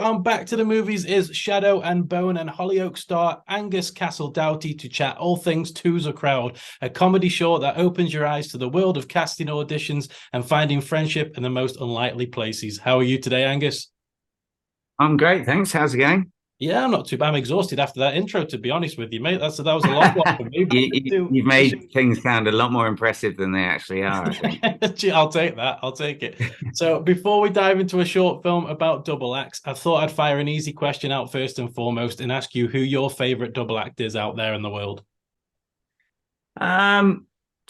Back to the Movies is Shadow and Bone and Hollyoaks star Angus Castle Doughty to chat all things Two's a Crowd, a comedy short that opens your eyes to the world of casting auditions and finding friendship in the most unlikely places. How are you today, Angus? I'm great, thanks. How's it going? Yeah, I'm not too bad. I'm exhausted after that intro, to be honest with you, mate. That was a long one for me. But You've made things sound a lot more impressive than they actually are, I think. I'll take that. I'll take it. So before we dive into a short film about double acts, I thought I'd fire an easy question out first and foremost and ask you who your favorite double act is out there in the world. Do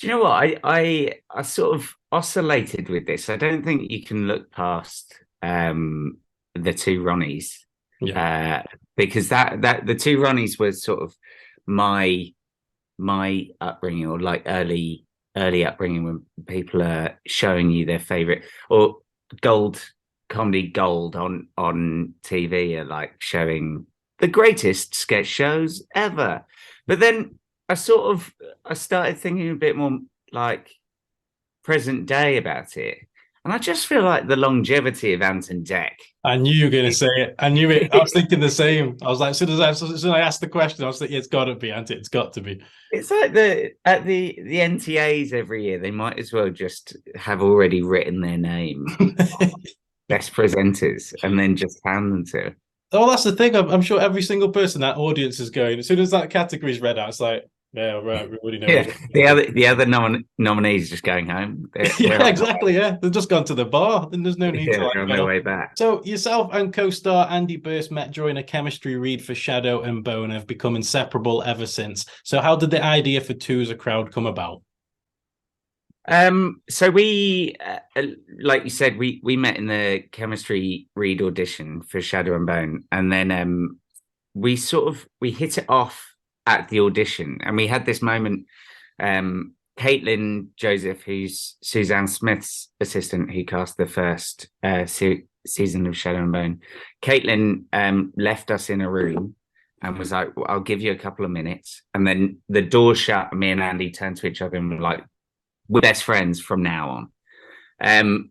you know what? I sort of oscillated with this. I don't think you can look past the two Ronnies. Yeah. Because that the two Ronnies were sort of my upbringing, or like early upbringing, when people are showing you their favorite, or gold comedy gold on TV are like showing the greatest sketch shows ever. But then I started thinking a bit more like present day about it, and I just feel like the longevity of Ant and Dec. I knew you were going to say it. I knew it. I was thinking the same. I was like, as soon as I asked the question, I was thinking, it's got to be, Ant. It's got to be. It's like the NTAs every year, they might as well just have already written their name, best presenters, and then just hand them to. Oh, that's the thing. I'm sure every single person that audience is going. As soon as that category is read out, it's like, yeah, right. We already know. Yeah, the other nominees just going home. Yeah, exactly. Yeah, they've just gone to the bar, and there's no need to Yeah, like they're on get their off. way back. So yourself and co-star Andy Burst met during a chemistry read for Shadow and Bone and have become inseparable ever since. So how did the idea for Two as a Crowd come about? So we, like you said, we met in the chemistry read audition for Shadow and Bone, and then we hit it off at the audition, and we had this moment. Caitlin Joseph, who's Suzanne Smith's assistant, who cast the first season of Shadow and Bone, Caitlin left us in a room and was like, well, "I'll give you a couple of minutes," and then the door shut, and me and Andy turned to each other and were like, "We're best friends from now on."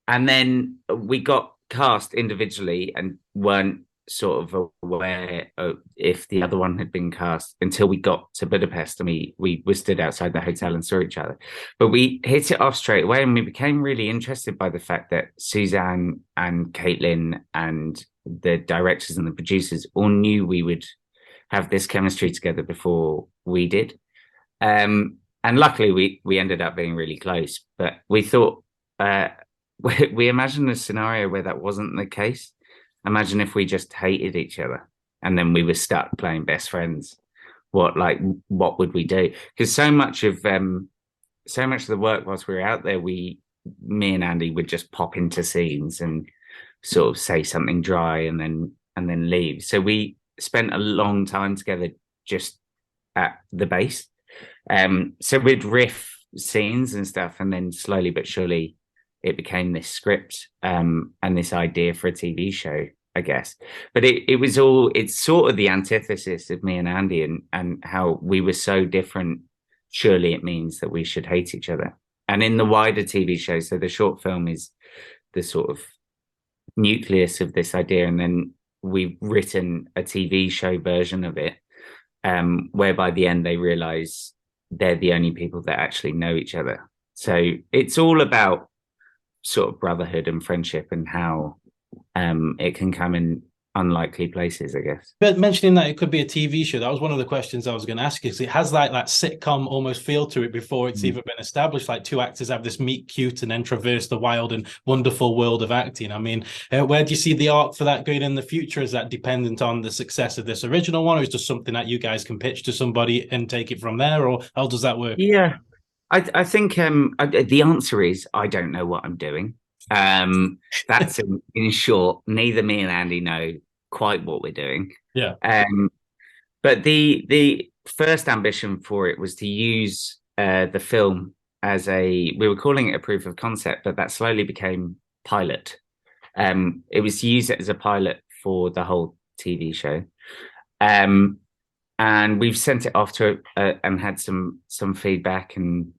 And then we got cast individually and weren't sort of aware of if the other one had been cast until we got to Budapest, and we were stood outside the hotel and saw each other. But we hit it off straight away, and we became really interested by the fact that Suzanne and Caitlin and the directors and the producers all knew we would have this chemistry together before we did. And luckily we ended up being really close, but we thought we imagined a scenario where that wasn't the case. Imagine if we just hated each other and then we were stuck playing best friends. What would we do? Because so much of the work whilst we were out there, me and Andy would just pop into scenes and sort of say something dry and then leave. So we spent a long time together just at the base. So we'd riff scenes and stuff, and then slowly but surely it became this script and this idea for a TV show, I guess. But it's sort of the antithesis of me and Andy, and how we were so different. Surely it means that we should hate each other. And in the wider TV show, so the short film is the sort of nucleus of this idea, and then we've written a TV show version of it, where by the end they realize they're the only people that actually know each other. So it's all about sort of brotherhood and friendship, and how it can come in unlikely places, I guess. But mentioning that it could be a TV show, that was one of the questions I was going to ask you, because it has like that sitcom almost feel to it before it's even been established. Like two actors have this meet cute and then traverse the wild and wonderful world of acting. I mean, where do you see the arc for that going in the future? Is that dependent on the success of this original one, or is just something that you guys can pitch to somebody and take it from there, or how does that work? Yeah, I think the answer is I don't know what I'm doing. That's in short. Neither me and Andy know quite what we're doing. Yeah. But the first ambition for it was to use the film as we were calling it a proof of concept, but that slowly became pilot. It was to use it as a pilot for the whole TV show. And we've sent it off to and had some feedback and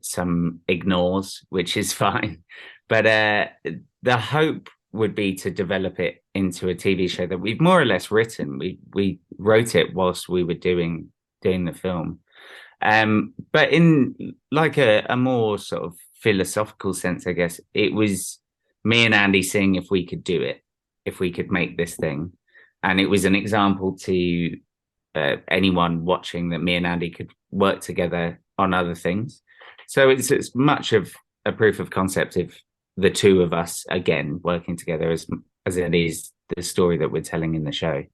some ignores, which is fine. But the hope would be to develop it into a TV show that we've more or less written. We wrote it whilst we were doing the film. But in like a more sort of philosophical sense, I guess, it was me and Andy seeing if we could do it, if we could make this thing. And it was an example to anyone watching that me and Andy could work together on other things. So it's much of a proof of concept of the two of us again working together as it is the story that we're telling in the show.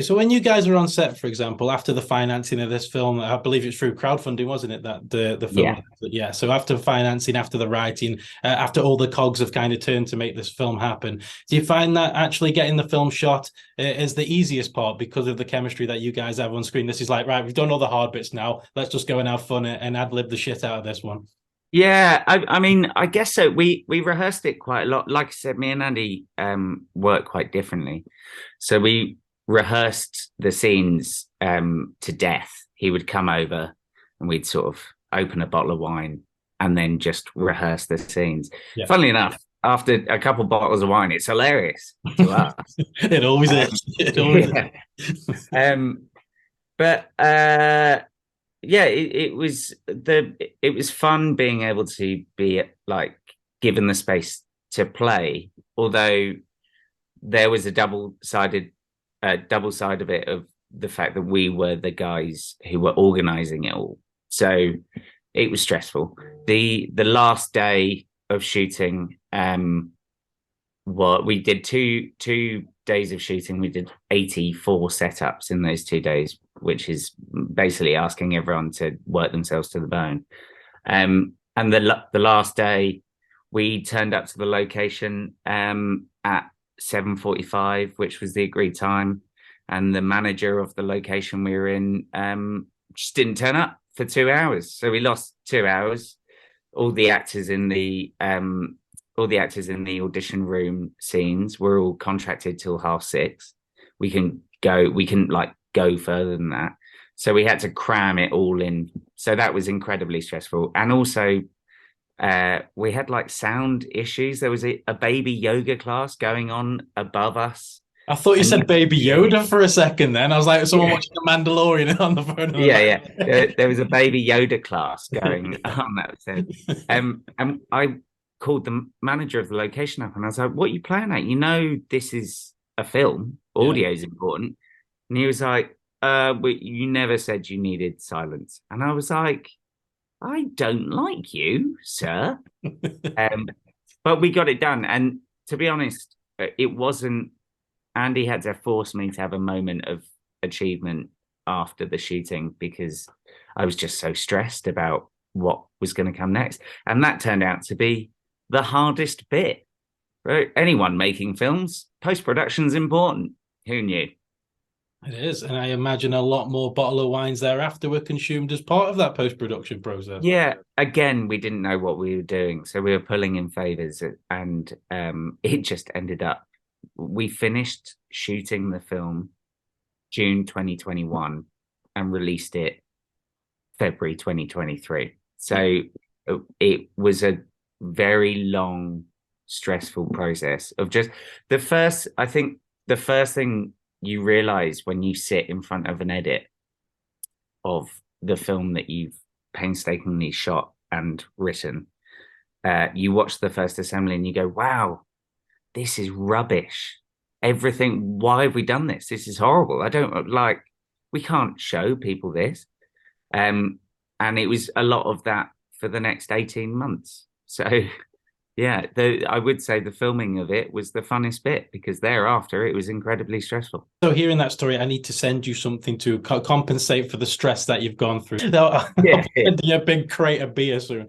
So when you guys were on set, for example, after the financing of this film, I believe it's through crowdfunding, wasn't it? That the film, yeah. So after financing, after the writing, after all the cogs have kind of turned to make this film happen, do you find that actually getting the film shot is the easiest part because of the chemistry that you guys have on screen? This is like, right, we've done all the hard bits now. Let's just go and have fun and ad-lib the shit out of this one. Yeah, I mean, I guess so. We rehearsed it quite a lot. Like I said, me and Andy work quite differently, so we rehearsed the scenes to death. He would come over and we'd sort of open a bottle of wine and then just rehearse the scenes. Yeah. Funnily enough, after a couple of bottles of wine, it's hilarious to us. It always is. It always is. But yeah, it was fun being able to be like given the space to play, although there was a double side of it of the fact that we were the guys who were organizing it all. So it was stressful. The last day of shooting, we did two days of shooting. We did 84 setups in those 2 days, which is basically asking everyone to work themselves to the bone. And the last day, we turned up to the location at 7:45, which was the agreed time, and the manager of the location we were in just didn't turn up for 2 hours, so we lost 2 hours. All the actors in the audition room scenes were all contracted till 6:30. We couldn't like go further than that, so we had to cram it all in. So that was incredibly stressful. And also we had like sound issues. There was a baby yoga class going on above us. I thought you said Baby Yoda for a second then. I was like, someone watching The Mandalorian on the phone. There was a Baby Yoda class going on that set. And I called the manager of the location up and I was like, what are you playing at? You know, this is a film. Audio is important. And he was like, you never said you needed silence. And I was like, I don't like you, sir. But we got it done. And to be honest, it wasn't, Andy had to force me to have a moment of achievement after the shooting because I was just so stressed about what was going to come next. And that turned out to be the hardest bit. Right? Anyone making films, post-production's important. Who knew? It is, and I imagine a lot more bottle of wines thereafter were consumed as part of that post-production process. Yeah, again, we didn't know what we were doing, so we were pulling in favors, and it just ended up. We finished shooting the film June 2021 and released it February 2023. So it was a very long, stressful process of just I think the first thing you realize when you sit in front of an edit of the film that you've painstakingly shot and written, you watch the first assembly and you go, wow, this is rubbish. Everything, why have we done this? This is horrible. We can't show people this. And it was a lot of that for the next 18 months. So yeah, I would say the filming of it was the funnest bit because thereafter it was incredibly stressful. So hearing that story, I need to send you something to compensate for the stress that you've gone through. Yeah. A big crate of beer soon.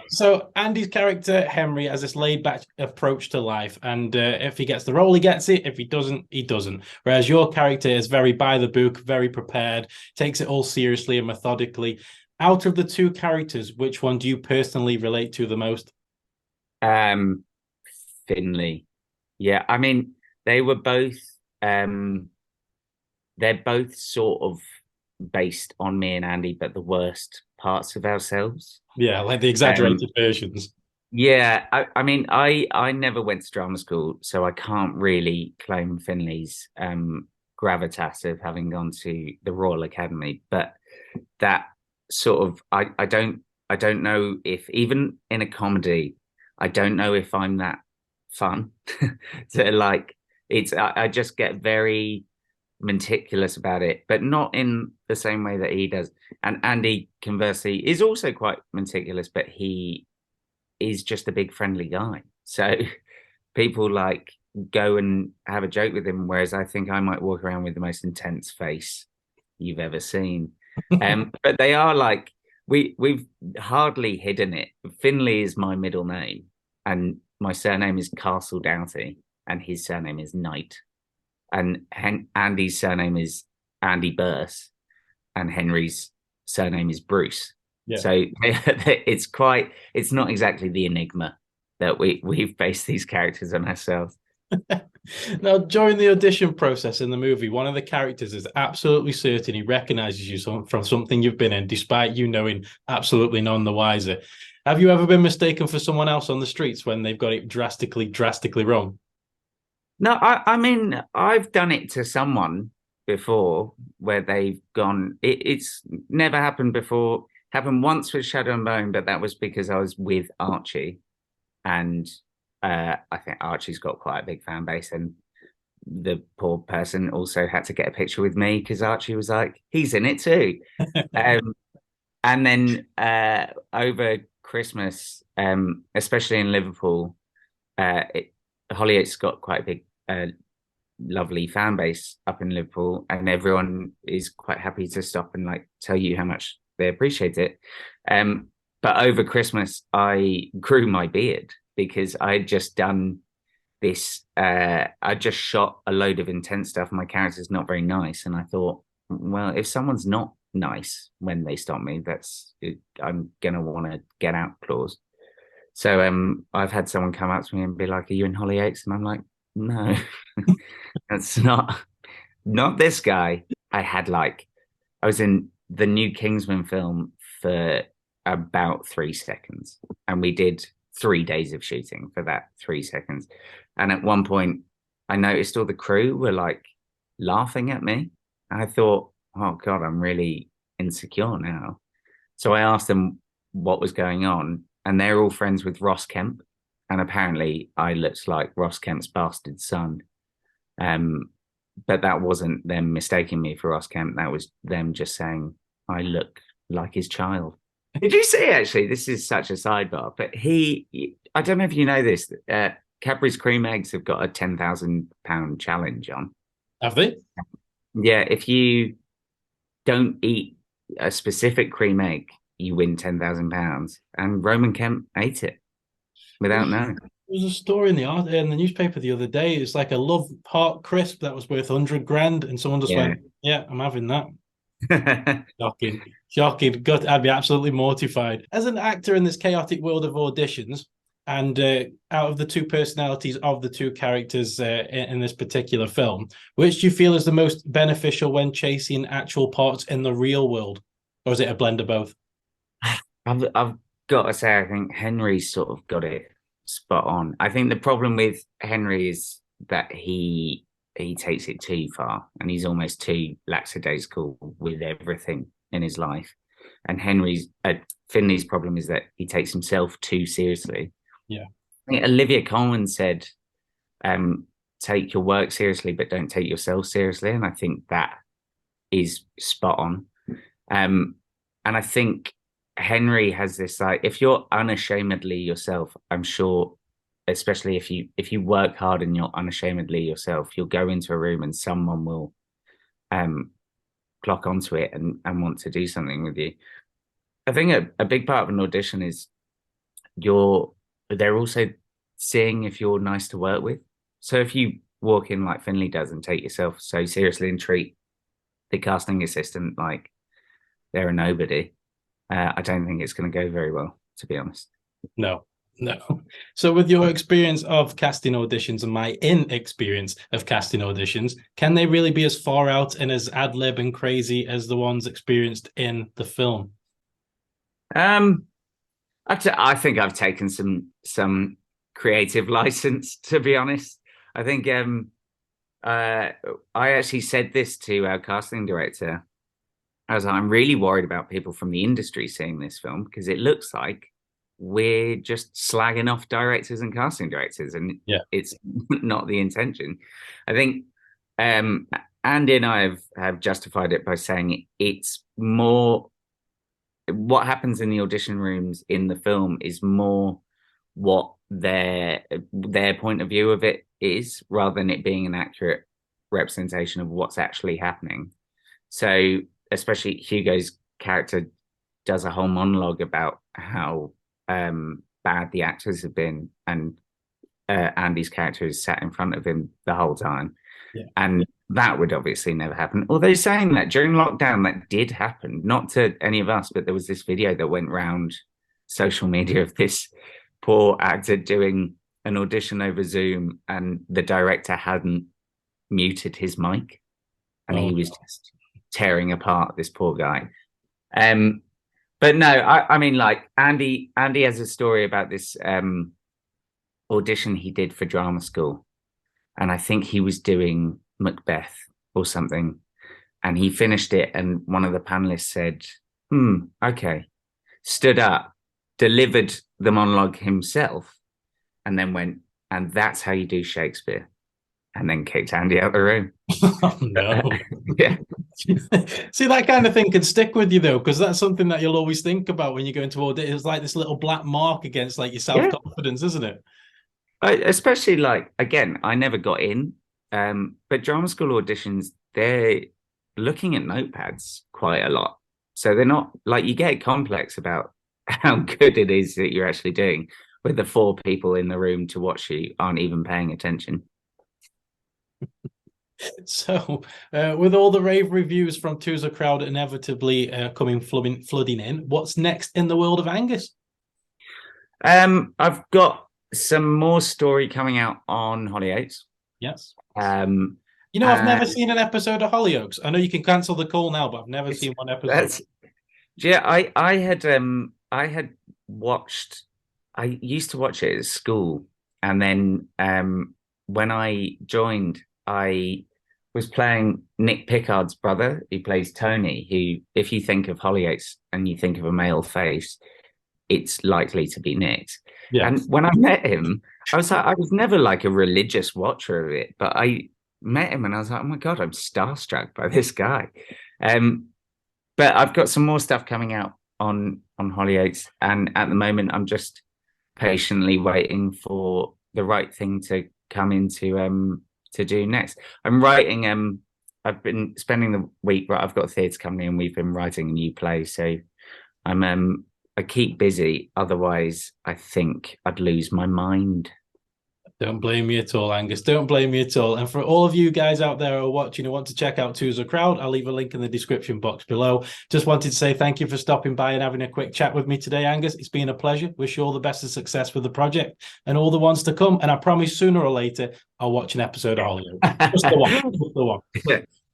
So Andy's character, Henry, has this laid-back approach to life. And if he gets the role, he gets it. If he doesn't, he doesn't. Whereas your character is very by the book, very prepared, takes it all seriously and methodically. Out of the two characters, which one do you personally relate to the most? Finley. Yeah, I mean, they were both they're both sort of based on me and Andy, but the worst parts of ourselves. Yeah, like the exaggerated versions. Yeah, I mean, I never went to drama school, so I can't really claim Finley's gravitas of having gone to the Royal Academy. But that sort of, I don't know if even in a comedy, I don't know if I'm that fun. So like, I just get very meticulous about it, but not in the same way that he does. And Andy, conversely, is also quite meticulous, but he is just a big friendly guy. So people like go and have a joke with him, whereas I think I might walk around with the most intense face you've ever seen. But they are like we've hardly hidden it. Finley is my middle name, and my surname is Castle Doughty, and his surname is Knight, and Andy's surname is Andy Burse, and Henry's surname is Bruce. Yeah. So it's not exactly the enigma that we've based these characters on ourselves. Now, during the audition process in the movie, one of the characters is absolutely certain he recognizes you from something you've been in, despite you knowing absolutely none the wiser. Have you ever been mistaken for someone else on the streets when they've got it drastically wrong? No, I mean I've done it to someone before where they've gone. It's never happened before. Happened once with Shadow and Bone, but that was because I was with Archie, and I think Archie's got quite a big fan base, and the poor person also had to get a picture with me because Archie was like, he's in it too. um, and then over Christmas, especially in Liverpool, Hollyoaks got quite a big, lovely fan base up in Liverpool, and everyone is quite happy to stop and like tell you how much they appreciate it. But over Christmas, I grew my beard because I had just done this. I just shot a load of intense stuff. My character's not very nice, and I thought, well, if someone's not nice when they stop me, I'm gonna want to get out clause. So I've had someone come up to me and be like, "Are you in Hollyoaks?" And I'm like, "No, that's not this guy." I was in the new Kingsman film for about 3 seconds, and we did 3 days of shooting for that 3 seconds. And at one point, I noticed all the crew were like laughing at me. And I thought, oh God, I'm really insecure now. So I asked them what was going on, and they're all friends with Ross Kemp. And apparently, I looked like Ross Kemp's bastard son. But that wasn't them mistaking me for Ross Kemp. That was them just saying I look like his child. Did you see, actually, this is such a sidebar, but I don't know if you know this, Cadbury's cream eggs have got a £10,000 challenge on. Have they? Yeah, if you don't eat a specific cream egg, you win £10,000. And Roman Kemp ate it without knowing. There was a story in the newspaper the other day. It's like a Love Heart crisp that was worth 100 grand, and someone just went, "Yeah, I'm having that." Shocking. God, I'd be absolutely mortified. As an actor in this chaotic world of auditions, and out of the two personalities of the two characters in this particular film, which do you feel is the most beneficial when chasing actual parts in the real world? Or is it a blend of both? I've got to say, I think Henry's sort of got it spot on. I think the problem with Henry is that he takes it too far, and he's almost too lackadaisical with everything in his life. And Finley's problem is that he takes himself too seriously. Yeah, I think Olivia Colman said, "Take your work seriously, but don't take yourself seriously." And I think that is spot on. And I think Henry has this, like, if you're unashamedly yourself, I'm sure, especially if you work hard and you're unashamedly yourself, you'll go into a room and someone will clock onto it and want to do something with you. I think a big part of an audition is they're also seeing if you're nice to work with. So if you walk in like Finley does and take yourself so seriously and treat the casting assistant like they're a nobody, I don't think it's going to go very well, to be honest. No. So with your experience of casting auditions and my inexperience of casting auditions, can they really be as far out and as ad lib and crazy as the ones experienced in the film? I think I've taken some creative license, to be honest. I think I actually said this to our casting director. I was like, I'm really worried about people from the industry seeing this film because it looks like we're just slagging off directors and casting directors, and Yeah. it's not the intention. I think Andy and I have justified it by saying it's more what happens in the audition rooms in the film is more what their point of view of it is, rather than it being an accurate representation of what's actually happening. So especially Hugo's character does a whole monologue about how bad the actors have been, and Andy's character is sat in front of him the whole time. Yeah. And that would obviously never happen. Although saying that, during lockdown, that did happen. Not to any of us, but there was this video that went round social media of this poor actor doing an audition over Zoom, and the director hadn't muted his mic, and he was just tearing apart this poor guy. But no, I mean, like Andy has a story about this audition he did for drama school, and I think he was doing Macbeth or something, and he finished it, and one of the panelists said, okay, stood up, delivered the monologue himself, and then went, and that's how you do Shakespeare, and then kicked Andy out of the room. Oh, no. Yeah. See, that kind of thing can stick with you, though, because that's something that you'll always think about when you go into audition. It's like this little black mark against like your self-confidence, isn't it? Especially, like, again, I never got in, but drama school auditions, they're looking at notepads quite a lot. So they're not like, you get complex about how good it is that you're actually doing, with the 4 people in the room to watch you aren't even paying attention. So, with all the rave reviews from Two's a Crowd inevitably coming flooding in, what's next in the world of Angus? I've got some more story coming out on Hollyoaks. Yes. You know, I've never seen an episode of Hollyoaks. I know you can cancel the call now, but I've never seen one episode. Yeah, I had watched. I used to watch it at school, and then when I joined, I was playing Nick Pickard's brother, who plays Tony, who, if you think of Hollyoaks and you think of a male face, it's likely to be Nick. Yeah. And when I met him, I was never like a religious watcher of it, but I met him and I was like, oh my God, I'm starstruck by this guy. But I've got some more stuff coming out on Hollyoaks, and at the moment I'm just patiently waiting for the right thing to come into to do next. I'm writing. I've been spending the week. Right, I've got a theatre company, and we've been writing a new play. So I'm. I keep busy. Otherwise, I think I'd lose my mind. Don't blame me at all, Angus. Don't blame me at all. And for all of you guys out there who are watching and want to check out Two's a Crowd, I'll leave a link in the description box below. Just wanted to say thank you for stopping by and having a quick chat with me today, Angus. It's been a pleasure. Wish you all the best of success with the project and all the ones to come. And I promise sooner or later, I'll watch an episode of Hollyoaks. Just the one. Just the one.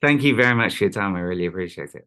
Thank you very much for your time. I really appreciate it.